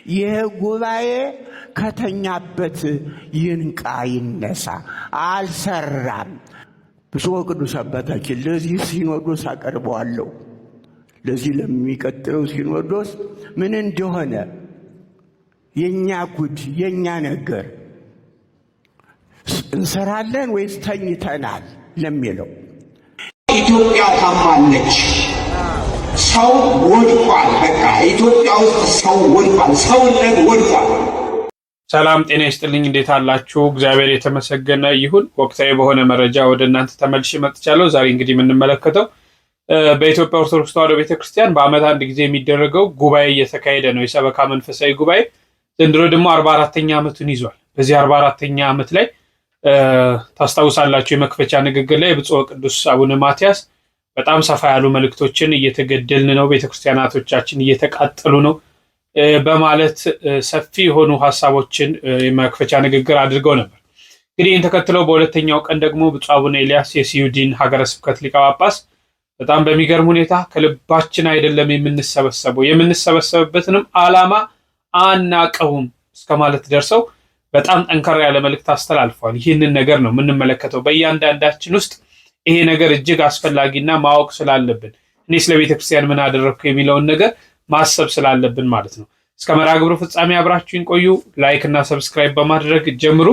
ይህ ጉባኤ ከተኛበት ይንቃ ይነሳ። አልሰራም። ብፁዕ ቅዱስ አባታችን ለዚህ ሲኖዶስ አቀርበዋለሁ። ለዚህ ለሚቀጥለው ሲኖዶስ ምን እንደሆነ የኛ ጉድ የኛ ነገር እንሰራለን ወይስ ተኝተናል ለሚለው ኢትዮጵያ ታማለች። ሰው ወድቋል። በቃ ኢትዮጵያ ውስጥ ሰው ወድቋል። ሰውነት ወድቋል። ሰላም ጤና ይስጥልኝ። እንዴት አላችሁ? እግዚአብሔር የተመሰገነ ይሁን። ወቅታዊ በሆነ መረጃ ወደ እናንተ ተመልሼ መጥቻለሁ። ዛሬ እንግዲህ የምንመለከተው በኢትዮጵያ ኦርቶዶክስ ተዋሕዶ ቤተክርስቲያን በዓመት አንድ ጊዜ የሚደረገው ጉባኤ እየተካሄደ ነው። የሰበካ መንፈሳዊ ጉባኤ ዘንድሮ ደግሞ 44ኛ ዓመቱን ይዟል። በዚህ 44ኛ ዓመት ላይ ታስታውሳላችሁ የመክፈቻ ንግግር ላይ ብፁዕ ቅዱስ አቡነ ማትያስ በጣም ሰፋ ያሉ መልእክቶችን እየተገደልን ነው፣ ቤተክርስቲያናቶቻችን እየተቃጠሉ ነው በማለት ሰፊ የሆኑ ሐሳቦችን የመክፈቻ ንግግር አድርገው ነበር። እንግዲህ ይህን ተከትለው በሁለተኛው ቀን ደግሞ ብፁዕ አቡነ ኤልያስ የስዊድን ሀገረ ስብከት ሊቀ ጳጳስ በጣም በሚገርም ሁኔታ ከልባችን አይደለም የምንሰበሰብበትንም ዓላማ አናቀውም እስከ ማለት ደርሰው በጣም ጠንከር ያለ መልእክት አስተላልፈዋል። ይህንን ነገር ነው የምንመለከተው። በእያንዳንዳችን ውስጥ ይሄ ነገር እጅግ አስፈላጊና ማወቅ ስላለብን እኔ ስለ ቤተክርስቲያን ምን አደረግኩ የሚለውን ነገር ማሰብ ስላለብን ማለት ነው። እስከ መርሐ ግብሩ ፍጻሜ አብራችሁን ቆዩ። ላይክ እና ሰብስክራይብ በማድረግ ጀምሩ።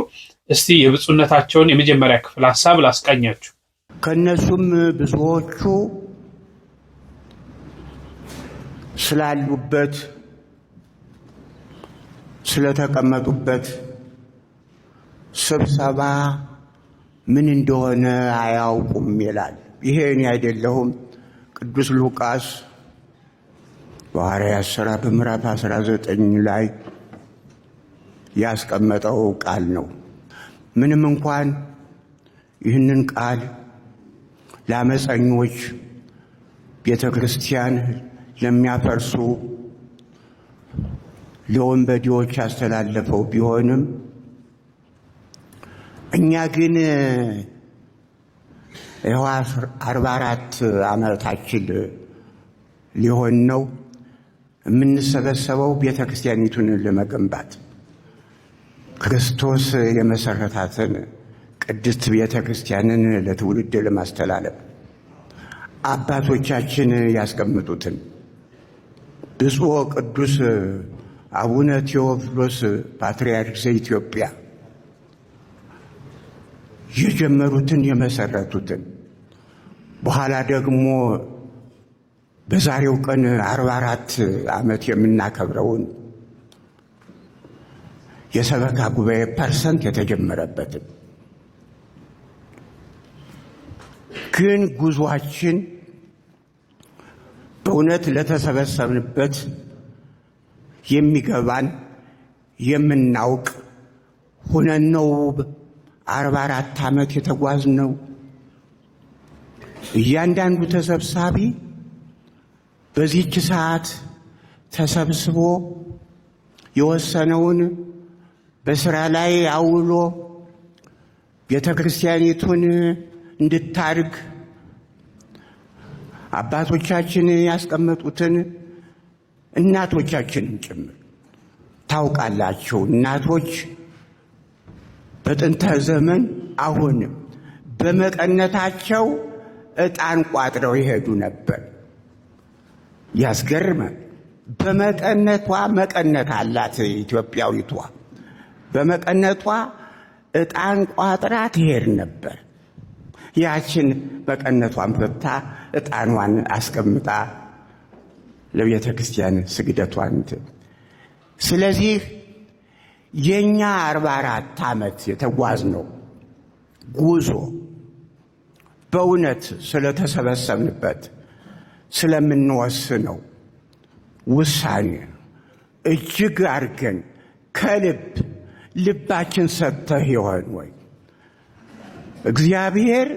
እስቲ የብፁዕነታቸውን የመጀመሪያ ክፍል ሐሳብ ላስቃኛችሁ። ከነሱም ብዙዎቹ ስላሉበት ስለተቀመጡበት ስብሰባ ምን እንደሆነ አያውቁም ይላል። ይሄ እኔ አይደለሁም። ቅዱስ ሉቃስ በሐዋርያት ሥራ በምዕራፍ 19 ላይ ያስቀመጠው ቃል ነው። ምንም እንኳን ይህንን ቃል ለአመፀኞች ቤተክርስቲያን ለሚያፈርሱ ለወንበዴዎች ያስተላለፈው ቢሆንም እኛ ግን 44 ዓመታችን ሊሆን ነው የምንሰበሰበው ቤተክርስቲያኒቱን ለመገንባት ክርስቶስ የመሰረታትን ቅድስት ቤተክርስቲያንን ለትውልድ ለማስተላለፍ አባቶቻችን ያስቀምጡትን ብፁዕ ቅዱስ አቡነ ቴዎፍሎስ ፓትርያርክ ዘኢትዮጵያ የጀመሩትን የመሰረቱትን በኋላ ደግሞ በዛሬው ቀን 44 ዓመት የምናከብረውን የሰበካ ጉባኤ ፐርሰንት የተጀመረበትን ግን ጉዟችን በእውነት ለተሰበሰብንበት የሚገባን የምናውቅ ሆነን ነው 44 ዓመት የተጓዝነው። እያንዳንዱ ተሰብሳቢ በዚህች ሰዓት ተሰብስቦ የወሰነውን በስራ ላይ አውሎ ቤተክርስቲያኒቱን እንድታድግ አባቶቻችን ያስቀመጡትን እናቶቻችንን ጭምር ታውቃላችሁ። እናቶች በጥንተ ዘመን አሁንም በመቀነታቸው ዕጣን ቋጥረው ይሄዱ ነበር። ያስገርማል። በመቀነቷ መቀነት አላት ኢትዮጵያዊቷ። በመቀነቷ ዕጣን ቋጥራ ትሄድ ነበር። ያችን መቀነቷን ፈታ ዕጣኗን አስቀምጣ ለቤተ ክርስቲያን ስግደቷን። ስለዚህ የኛ 44 ዓመት የተጓዝነው ጉዞ በእውነት ስለተሰበሰብንበት ስለምንወስነው ውሳኔ እጅግ አድርገን ከልብ ልባችን ሰጥተህ ይሆን ወይ? እግዚአብሔር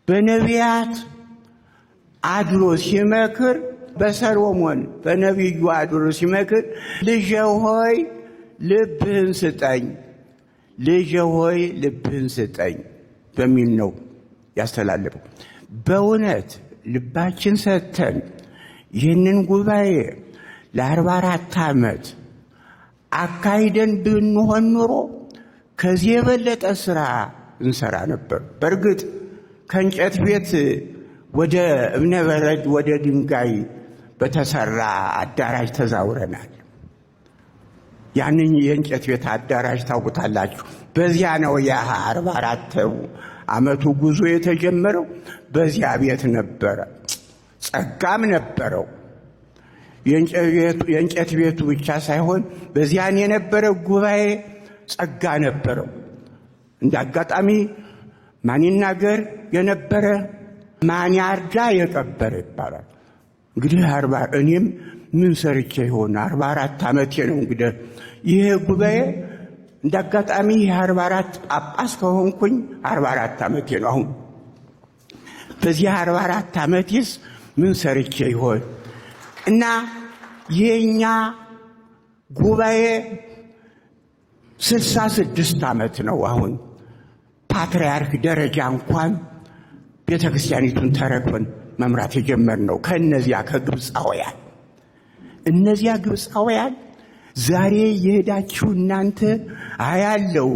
በነቢያት አድሮ ሲመክር፣ በሰሎሞን በነቢዩ አድሮ ሲመክር ልጄ ሆይ ልብህን ስጠኝ፣ ልጄ ሆይ ልብህን ስጠኝ በሚል ነው ያስተላለፈው። በእውነት ልባችን ሰጥተን ይህንን ጉባኤ ለ44 ዓመት አካሂደን ብንሆን ኑሮ ከዚህ የበለጠ ስራ እንሰራ ነበር። በእርግጥ ከእንጨት ቤት ወደ እብነበረድ ወደ ድንጋይ በተሰራ አዳራሽ ተዛውረናል። ያንን የእንጨት ቤት አዳራሽ ታውቁታላችሁ። በዚያ ነው የ44 ዓመቱ ጉዞ የተጀመረው። በዚያ ቤት ነበረ። ጸጋም ነበረው። የእንጨት ቤቱ ብቻ ሳይሆን በዚያን የነበረ ጉባኤ ጸጋ ነበረው። እንደ አጋጣሚ ማን ይናገር የነበረ ማን ያርዳ የቀበረ ይባላል። እንግዲህ እኔም ምን ሰርቼ ይሆን 44 ዓመቴ ነው። እንግዲህ ይሄ ጉባኤ እንደ አጋጣሚ የ44 ጳጳስ ከሆንኩኝ 44 ዓመቴ ነው። አሁን በዚህ 44 ዓመቴስ ምን ሰርቼ ይሆን እና የኛ ጉባኤ 66 ዓመት ነው። አሁን ፓትርያርክ ደረጃ እንኳን ቤተክርስቲያኒቱን ተረክበን መምራት የጀመርነው ከነዚያ ከግብፃውያን። እነዚያ ግብፃውያን ዛሬ የሄዳችሁ እናንተ አያለው፣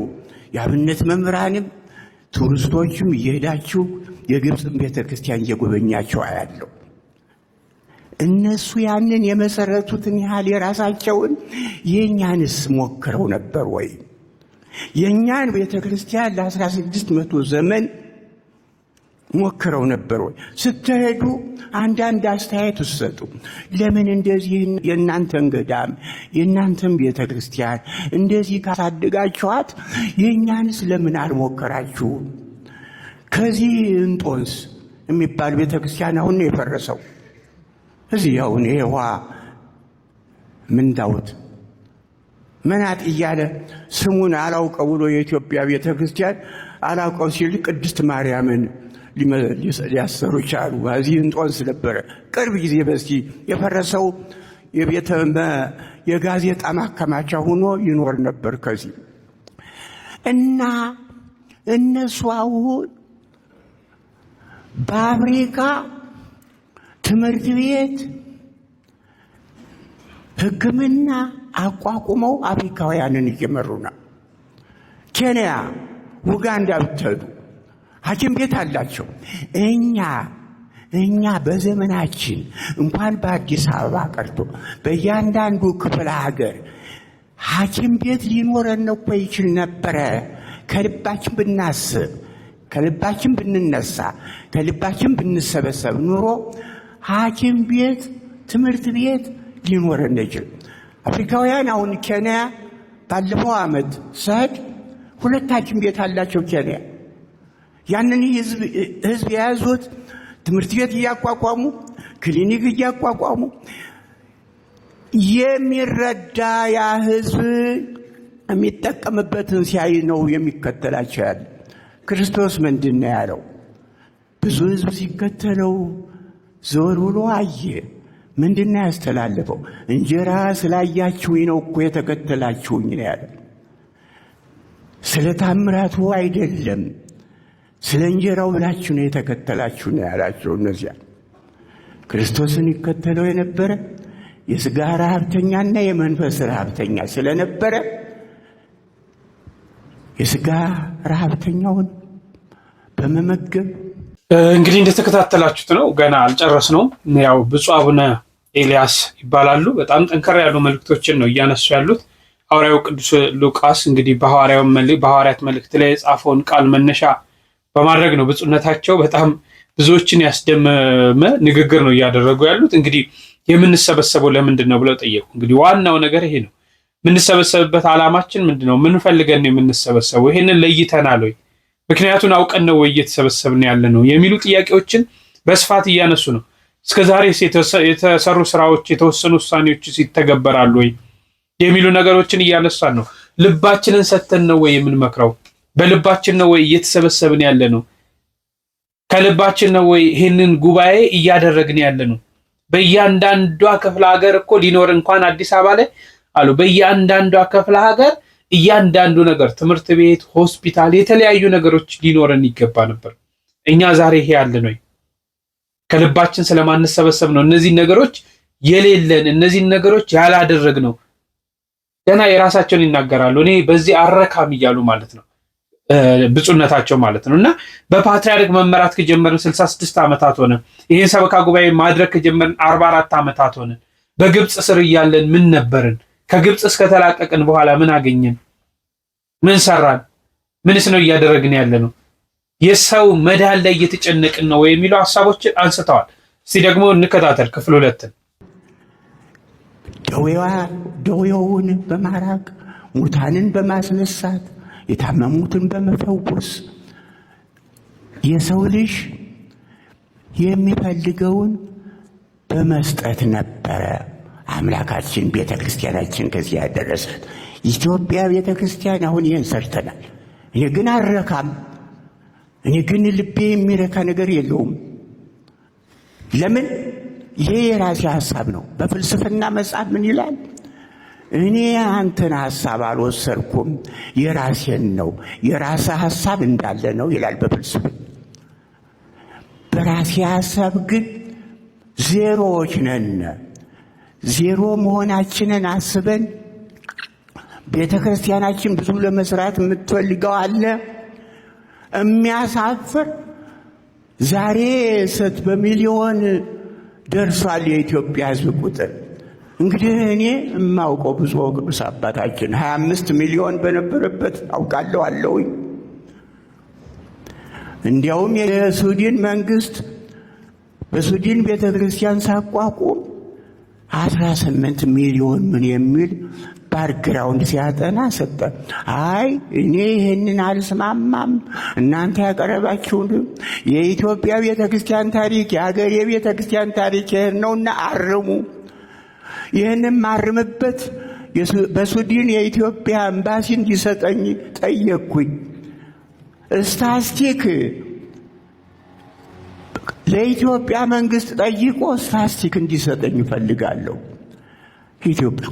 የአብነት መምህራንም ቱሪስቶችም እየሄዳችሁ የግብፅን ቤተክርስቲያን እየጎበኛችሁ አያለው። እነሱ ያንን የመሰረቱትን ያህል የራሳቸውን የኛንስ ሞክረው ነበር ወይ? የኛን ቤተክርስቲያን ለ1600 ዘመን ሞክረው ነበር ወይ? ስትሄዱ አንዳንድ አስተያየት ውሰጡ። ለምን እንደዚህ የእናንተን ገዳም የእናንተን ቤተክርስቲያን እንደዚህ ካሳደጋችኋት የኛንስ ለምን አልሞከራችሁም? ከዚህ እንጦንስ የሚባል ቤተክርስቲያን አሁን ነው የፈረሰው። እዚህ አሁን ይሄዋ ምንዳውት መናጥ እያለ ስሙን አላውቀው ብሎ የኢትዮጵያ ቤተክርስቲያን አላውቀው ሲል ቅድስት ማርያምን ሊያሰሩ ቻሉ። እዚህ እንጦንስ ነበረ ቅርብ ጊዜ በዚህ የፈረሰው የጋዜጣ ማከማቻ ሆኖ ይኖር ነበር ከዚህ እና እነሱ አሁን በአፍሪካ ትምህርት ቤት ሕክምና አቋቁመው አፍሪካውያንን እየመሩ ነው። ኬንያ፣ ኡጋንዳ ብትሄዱ ሐኪም ቤት አላቸው። እኛ በዘመናችን እንኳን በአዲስ አበባ ቀርቶ በእያንዳንዱ ክፍለ ሀገር ሐኪም ቤት ሊኖረን እኮ ይችል ነበረ። ከልባችን ብናስብ፣ ከልባችን ብንነሳ፣ ከልባችን ብንሰበሰብ ኑሮ ሐኪም ቤት ትምህርት ቤት ሊኖረን ይችል። አፍሪካውያን አሁን ኬንያ ባለፈው ዓመት ሰድ 2 ሐኪም ቤት አላቸው ኬንያ። ያንን ህዝብ የያዙት ትምህርት ቤት እያቋቋሙ ክሊኒክ እያቋቋሙ የሚረዳ ያ ህዝብ የሚጠቀምበትን ሲያይ ነው የሚከተላቸው ያለ። ክርስቶስ ምንድን ነው ያለው? ብዙ ህዝብ ሲከተለው ዞር ብሎ አየ። ምንድን ነው ያስተላለፈው? እንጀራ ስላያችሁኝ ነው እኮ የተከተላችሁኝ ነው ያለ። ስለ ታምራቱ አይደለም፣ ስለ እንጀራው ብላችሁ ነው የተከተላችሁ ነው ያላቸው። እነዚያ ክርስቶስን ይከተለው የነበረ የሥጋ ረሃብተኛና የመንፈስ ረሃብተኛ ስለነበረ የሥጋ ረሃብተኛውን በመመገብ እንግዲህ እንደተከታተላችሁት ነው። ገና አልጨረስነውም። ያው ብፁዕ አቡነ ኤልያስ ይባላሉ። በጣም ጠንከር ያሉ መልእክቶችን ነው እያነሱ ያሉት። ሐዋርያው ቅዱስ ሉቃስ እንግዲህ በሐዋርያት መልእክት ላይ የጻፈውን ቃል መነሻ በማድረግ ነው ብፁዕነታቸው በጣም ብዙዎችን ያስደመመ ንግግር ነው እያደረጉ ያሉት። እንግዲህ የምንሰበሰበው ለምንድን ነው ብለው ጠየቁ። እንግዲህ ዋናው ነገር ይሄ ነው። የምንሰበሰብበት ዓላማችን ምንድን ነው? ምን ፈልገን ነው የምንሰበሰበው? ይሄንን ለይተናል ወይ? ምክንያቱን አውቀን ነው ወይ እየተሰበሰብን ያለ ነው የሚሉ ጥያቄዎችን በስፋት እያነሱ ነው። እስከዛሬ የተሰሩ ስራዎች፣ የተወሰኑ ውሳኔዎች ይተገበራሉ ወይ የሚሉ ነገሮችን እያነሳን ነው። ልባችንን ሰጥተን ነው ወይ የምንመክረው? በልባችን ነው ወይ እየተሰበሰብን ያለ ነው? ከልባችን ነው ወይ ይህንን ጉባኤ እያደረግን ያለ ነው? በእያንዳንዷ ክፍለ ሀገር እኮ ሊኖር እንኳን አዲስ አበባ ላይ አሉ በእያንዳንዷ ክፍለ ሀገር እያንዳንዱ ነገር ትምህርት ቤት፣ ሆስፒታል፣ የተለያዩ ነገሮች ሊኖረን ይገባ ነበር። እኛ ዛሬ ይሄ ያለን ወይ? ከልባችን ስለማንሰበሰብ ነው እነዚህ ነገሮች የሌለን፣ እነዚህ ነገሮች ያላደረግነው። ገና የራሳቸውን ይናገራሉ። እኔ በዚህ አረካም እያሉ ማለት ነው ብፁዕነታቸው ማለት ነው። እና በፓትርያርክ መመራት ከጀመርን 66 ዓመታት ሆነ። ይህን ሰበካ ጉባኤ ማድረግ ከጀመርን 44 ዓመታት ሆነ። በግብፅ ስር እያለን ምን ነበርን? ከግብፅ እስከተላቀቅን በኋላ ምን አገኘን? ምን ሰራን? ምንስ ነው እያደረግን ያለ ነው? የሰው መዳን ላይ እየተጨነቅን ነው የሚሉ ሐሳቦችን አንስተዋል። እስቲ ደግሞ እንከታተል ክፍል 2ን። ደዌውን በማራቅ ሙታንን በማስነሳት የታመሙትን በመፈወስ የሰው ልጅ የሚፈልገውን በመስጠት ነበረ አምላካችን ቤተ ክርስቲያናችን ከዚህ ያደረሰት። ኢትዮጵያ ቤተ ክርስቲያን አሁን ይህን ሰርተናል። እኔ ግን አልረካም። እኔ ግን ልቤ የሚረካ ነገር የለውም። ለምን? ይሄ የራሴ ሐሳብ ነው። በፍልስፍና መጽሐፍ ምን ይላል? እኔ አንተን ሐሳብ አልወሰድኩም የራሴን ነው፣ የራሴ ሐሳብ እንዳለ ነው ይላል በፍልስፍና። በራሴ ሐሳብ ግን ዜሮዎች ነን። ዜሮ መሆናችንን አስበን ቤተ ክርስቲያናችን ብዙ ለመስራት የምትፈልገው አለ። የሚያሳፍር ዛሬ በሚሊዮን ደርሷል የኢትዮጵያ ሕዝብ ቁጥር። እንግዲህ እኔ የማውቀው ብፁዕ ቅዱስ አባታችን 25 ሚሊዮን በነበረበት አውቃለሁ አለውኝ። እንዲያውም የሱዲን መንግስት በሱዲን ቤተ ክርስቲያን ሳቋቁም 18 ሚሊዮን ምን የሚል ባክግራውንድ ሲያጠና ሰጠ። አይ እኔ ይህንን አልስማማም፣ እናንተ ያቀረባችሁን የኢትዮጵያ ቤተ ክርስቲያን ታሪክ የሀገር የቤተ ክርስቲያን ታሪክ ይሄን ነውና አርሙ። ይህንም ማርምበት በሱዲን የኢትዮጵያ ኤምባሲ እንዲሰጠኝ ጠየቅኩኝ። ስታስቲክ ለኢትዮጵያ መንግስት ጠይቆ ስታስቲክ እንዲሰጠኝ እፈልጋለሁ። የኢትዮጵያ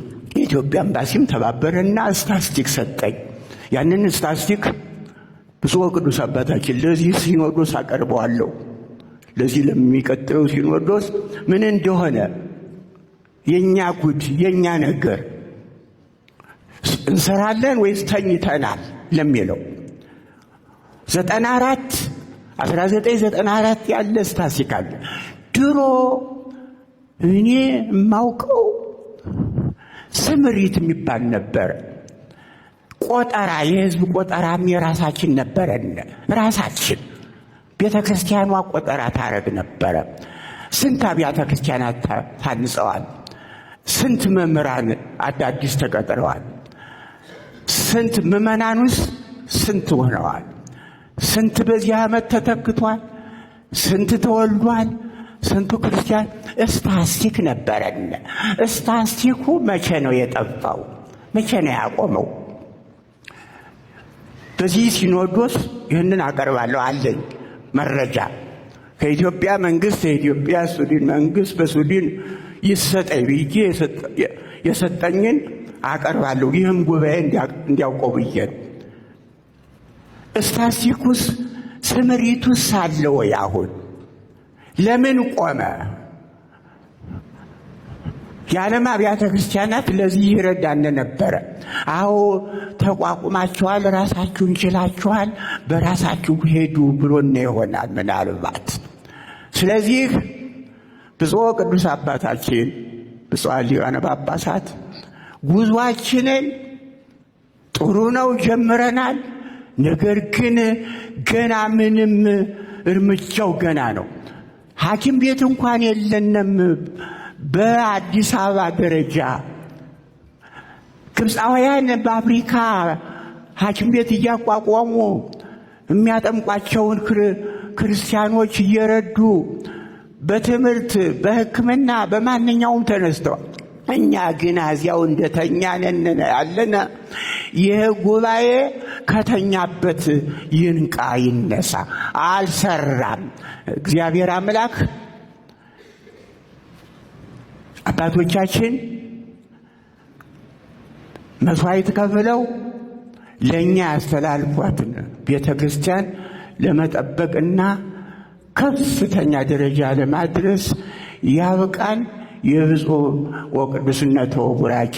ኤምባሲም ተባበረና ስታስቲክ ሰጠኝ። ያንን ስታስቲክ ብፁዕ ቅዱስ አባታችን ለዚህ ሲኖዶስ አቀርበዋለሁ። ለዚህ ለሚቀጥለው ሲኖዶስ ምን እንደሆነ የኛ ጉድ የኛ ነገር እንሰራለን ወይስ ተኝተናል ለሚለው 1994 ያለ ስታስቲክ አለ። ድሮ እኔ የማውቀው ስምሪት የሚባል ነበር። ቆጠራ፣ የህዝብ ቆጠራም የራሳችን ነበረን። ራሳችን ቤተ ክርስቲያኗ ቆጠራ ታረግ ነበረ። ስንት አብያተ ክርስቲያናት ታንጸዋል? ስንት መምህራን አዳዲስ ተቀጥረዋል? ስንት ምዕመናኑስ ስንት ሆነዋል? ስንት በዚህ ዓመት ተተክቷል? ስንት ተወልዷል? ስንቱ ክርስቲያን? ስታስቲክ ነበረን። ስታስቲኩ መቼ ነው የጠፋው? መቼ ነው ያቆመው? በዚህ ሲኖዶስ ይህንን አቀርባለሁ አለኝ መረጃ ከኢትዮጵያ መንግስት የኢትዮጵያ ሱዲን መንግስት በሱዲን ይሰጠኝ ብዬ የሰጠኝን አቀርባለሁ። ይህም ጉባኤ እንዲያውቀው ብዬ ነው። ስታስቲኩስ ስምሪቱስ አለ ወይ? አሁን ለምን ቆመ? የዓለም አብያተ ክርስቲያናት ለዚህ ይረዳን ነበረ። አዎ ተቋቁማችኋል፣ ራሳችሁን ችላችኋል፣ በራሳችሁ ሄዱ ብሎን ይሆናል ምናልባት። ስለዚህ ብፁዕ ቅዱስ አባታችን ብፁዓን ሊቃነ ጳጳሳት ጉዟችንን ጥሩ ነው ጀምረናል። ነገር ግን ገና ምንም እርምጃው ገና ነው። ሐኪም ቤት እንኳን የለንም። በአዲስ አበባ ደረጃ ግብፃውያን በአፍሪካ ሐኪም ቤት እያቋቋሙ የሚያጠምቋቸውን ክርስቲያኖች እየረዱ በትምህርት በሕክምና በማንኛውም ተነስተዋል። እኛ ግን እዚያው እንደተኛ ነን ያለና ይህ ጉባኤ ከተኛበት ይንቃ ይነሳ። አልሰራም። እግዚአብሔር አምላክ አባቶቻችን መስዋዕት ከፍለው ለእኛ ያስተላልፏትን ቤተ ክርስቲያን ለመጠበቅና ከፍተኛ ደረጃ ለማድረስ ያብቃን። የብፁዕ ወቅዱስነቶ ቡራኬ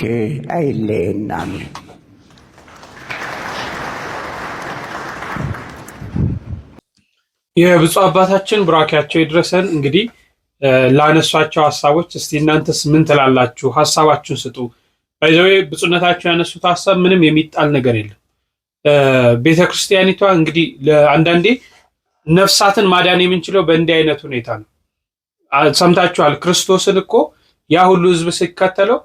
አይለየን። አሜን። የብፁዕ አባታችን ቡራኬያቸው ይድረሰን። እንግዲህ ላነሷቸው ሀሳቦች እስቲ እናንተስ ምን ትላላችሁ? ሀሳባችሁን ስጡ። ባይዘዌ ብፁዕነታቸው ያነሱት ሀሳብ ምንም የሚጣል ነገር የለም። ቤተክርስቲያኒቷ እንግዲህ አንዳንዴ ነፍሳትን ማዳን የምንችለው በእንዲህ አይነት ሁኔታ ነው። ሰምታችኋል። ክርስቶስን እኮ ያ ሁሉ ህዝብ ሲከተለው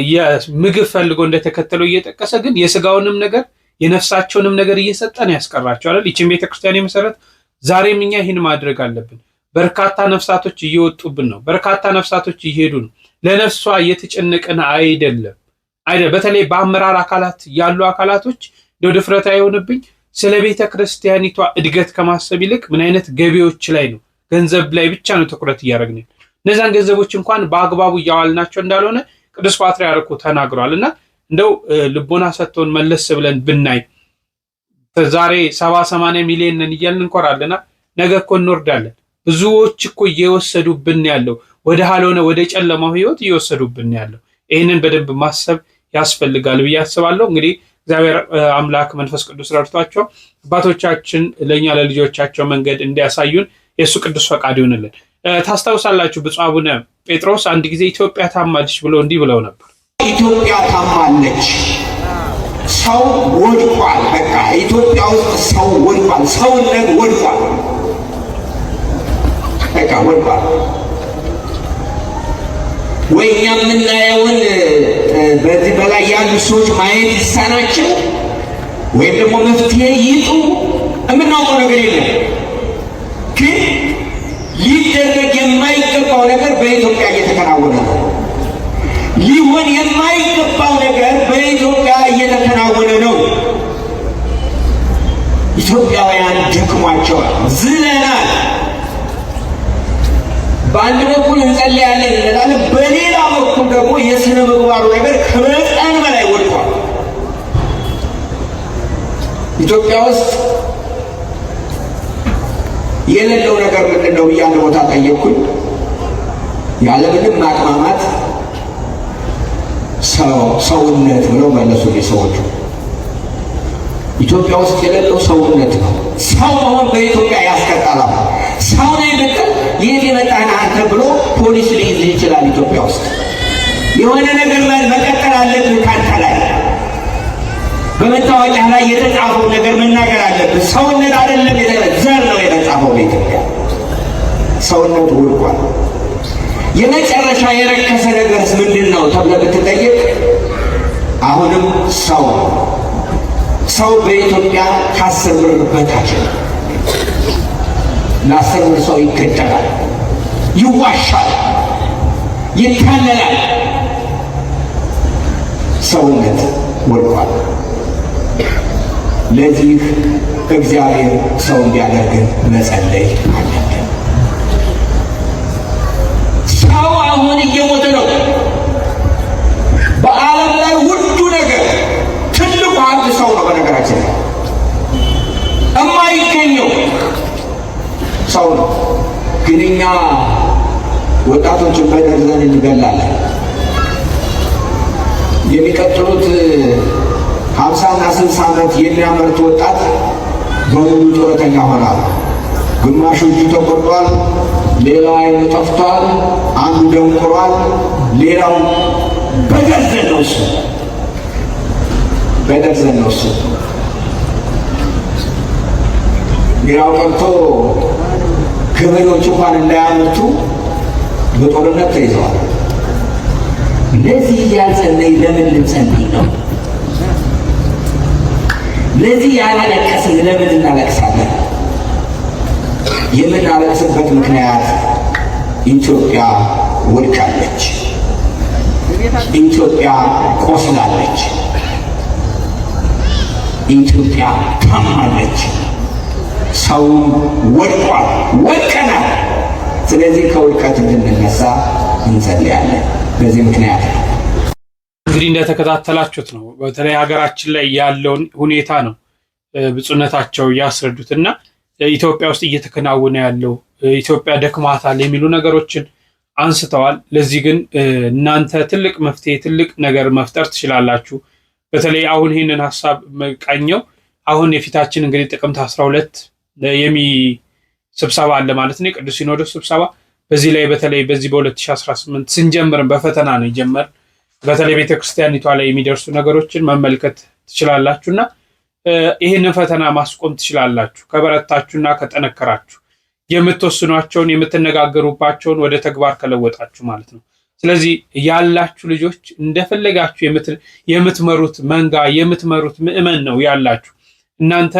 የምግብ ፈልጎ እንደተከተለው እየጠቀሰ ግን የስጋውንም ነገር የነፍሳቸውንም ነገር እየሰጠን ያስቀራቸዋል። ይህችን ቤተክርስቲያን የመሰረት ዛሬም እኛ ይህን ማድረግ አለብን። በርካታ ነፍሳቶች እየወጡብን ነው። በርካታ ነፍሳቶች እየሄዱ ነው። ለነፍሷ እየተጨነቅን አይደለም። በተለይ በአመራር አካላት ያሉ አካላቶች እንደው ድፍረት አይሆንብኝ ስለ ቤተ ክርስቲያኒቷ እድገት ከማሰብ ይልቅ ምን አይነት ገቢዎች ላይ ነው፣ ገንዘብ ላይ ብቻ ነው ትኩረት እያደረግን። እነዛን ገንዘቦች እንኳን በአግባቡ እያዋልናቸው እንዳልሆነ ቅዱስ ፓትርያርኩ ተናግሯል። እና እንደው ልቦና ሰጥቶን መለስ ብለን ብናይ ዛሬ 70-80 ሚሊዮን ነን እያልን እንኮራለና ነገ እኮ እንወርዳለን። ብዙዎች እኮ እየወሰዱብን ያለው ወደ ሀልሆነ ወደ ጨለማው ህይወት እየወሰዱብን ያለው። ይህንን በደንብ ማሰብ ያስፈልጋል ብዬ አስባለሁ። እንግዲህ እግዚአብሔር አምላክ መንፈስ ቅዱስ ረድቷቸው አባቶቻችን ለእኛ ለልጆቻቸው መንገድ እንዲያሳዩን የእሱ ቅዱስ ፈቃድ ይሆንልን። ታስታውሳላችሁ ብፁዕ አቡነ ጴጥሮስ አንድ ጊዜ ኢትዮጵያ ታማለች ብሎ እንዲህ ብለው ነበር። ኢትዮጵያ ታማለች፣ ሰው ወድቋል። በቃ ኢትዮጵያ ውስጥ ሰው ወድቋል፣ ሰውነት ወድቋል፣ በቃ ወድቋል። ወይ እኛ የምናየውን በዚህ በላይ ያሉ ሰዎች ማየት ይሳናቸው ወይም ደግሞ መፍትሄ ይጡ። የምናውቀው ነገር የለም። ግን ሊደረግ የማይገባው ነገር በኢትዮጵያ እየተከናወነ ነው። ሊሆን የማይገባው ነገር በኢትዮጵያ እየተከናወነ ነው። ኢትዮጵያውያን ደክሟቸዋል፣ ዝለናል። በአንድ በኩል እንጸልያለን እንላለን፣ በሌላ በኩል ደግሞ የስነ ምግባሩ ነገር ከመጠን በላይ ወድቋል። ኢትዮጵያ ውስጥ የሌለው ነገር ምንድን ነው ብዬ አንድ ቦታ ጠየቅኩኝ። ያለምንም ማቅማማት ሰውነት ብለው መለሱልኝ ሰዎቹ። ኢትዮጵያ ውስጥ የሌለው ሰውነት ነው። ሰው መሆን በኢትዮጵያ ያስቀጣላል። ሰው ነኝ ብትል የት የመጣህ አንተ ብሎ ፖሊስ ሊይዝህ ይችላል። ኢትዮጵያ ውስጥ የሆነ ነገር መቀጠል አለብህ። ካንተ ላይ በመታወቂያ ላይ የተጻፈው ነገር መናገር አለብህ። ሰውነት አይደለም ዘር ነው የተጻፈው። በኢትዮጵያ ሰውነት ወድቋል። የመጨረሻ የረከሰ ነገርስ ምንድን ነው ተብለህ ብትጠየቅ አሁንም ሰው በኢትዮጵያ ከ10 ብር በታች ነው። ለ10 ብር ሰው ይገደላል፣ ይዋሻል፣ ይታለላል። ሰውነት ወድቋል። ለዚህ እግዚአብሔር ሰው እንዲያደርገን መጸለይ አለብን። ሰው አሁን እየሞተ ነው። በዓለም ላይ ውዱ ነገር ትልቁ ሀብት ሰው ነው። በነገራችን ላይ የማይገኘው ሰው ነው። ግን እኛ ወጣቶችን በደርዘን እንገላለን። የሚቀጥሉት 50 እና 60 ዓመት የሚያመርት ወጣት በሙሉ ጡረተኛ ሆኗል። ግማሹ እጁ ተቆርጧል፣ ሌላው ዓይኑ ጠፍቷል፣ አንዱ ደንቁሯል፣ ሌላው በደርዘን ነው እሱ በደርዘን ነው እሱ። ሌላው ቀርቶ ገበሬዎች እንኳን እንዳያመርቱ በጦርነት ተይዘዋል። ለዚህ ያልጸለይ ለምን ልንጸልይ ነው? ለዚህ ያላለቀስን ለምን እናለቅሳለን? የምናለቅስበት ምክንያት ኢትዮጵያ ወድቃለች፣ ኢትዮጵያ ቆስላለች፣ ኢትዮጵያ ታማለች፣ ሰው ወድቋል፣ ወድቀናል። ስለዚህ ከውድቀት እንድንነሳ እንጸልያለን። በዚህ ምክንያት እንግዲህ እንደተከታተላችሁት ነው። በተለይ ሀገራችን ላይ ያለውን ሁኔታ ነው ብፁዕነታቸው ያስረዱት እና ኢትዮጵያ ውስጥ እየተከናወነ ያለው ኢትዮጵያ ደክማታል የሚሉ ነገሮችን አንስተዋል። ለዚህ ግን እናንተ ትልቅ መፍትሄ ትልቅ ነገር መፍጠር ትችላላችሁ። በተለይ አሁን ይህንን ሀሳብ መቃኘው አሁን የፊታችን እንግዲህ ጥቅምት 12 ስብሰባ አለ ማለት ነው፣ የቅዱስ ሲኖዶስ ስብሰባ። በዚህ ላይ በተለይ በዚህ በ2018 ስንጀምርም በፈተና ነው የጀመር። በተለይ ቤተክርስቲያኒቷ ላይ የሚደርሱ ነገሮችን መመልከት ትችላላችሁና ይህንን ፈተና ማስቆም ትችላላችሁ ከበረታችሁና ከጠነከራችሁ፣ የምትወስኗቸውን የምትነጋገሩባቸውን ወደ ተግባር ከለወጣችሁ ማለት ነው። ስለዚህ ያላችሁ ልጆች እንደፈለጋችሁ የምትመሩት መንጋ የምትመሩት ምእመን ነው ያላችሁ። እናንተ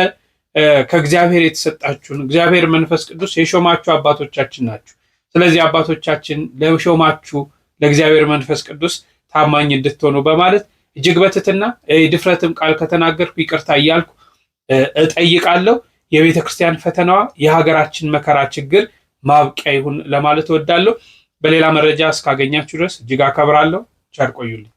ከእግዚአብሔር የተሰጣችሁን እግዚአብሔር መንፈስ ቅዱስ የሾማችሁ አባቶቻችን ናችሁ። ስለዚህ አባቶቻችን ለሾማችሁ ለእግዚአብሔር መንፈስ ቅዱስ ታማኝ እንድትሆኑ በማለት እጅግ በትህትና ድፍረትም ቃል ከተናገርኩ ይቅርታ እያልኩ እጠይቃለሁ። የቤተ ክርስቲያን ፈተናዋ የሀገራችን መከራ ችግር ማብቂያ ይሁን ለማለት እወዳለሁ። በሌላ መረጃ እስካገኛችሁ ድረስ እጅግ አከብራለሁ። ቸር ቆዩልኝ።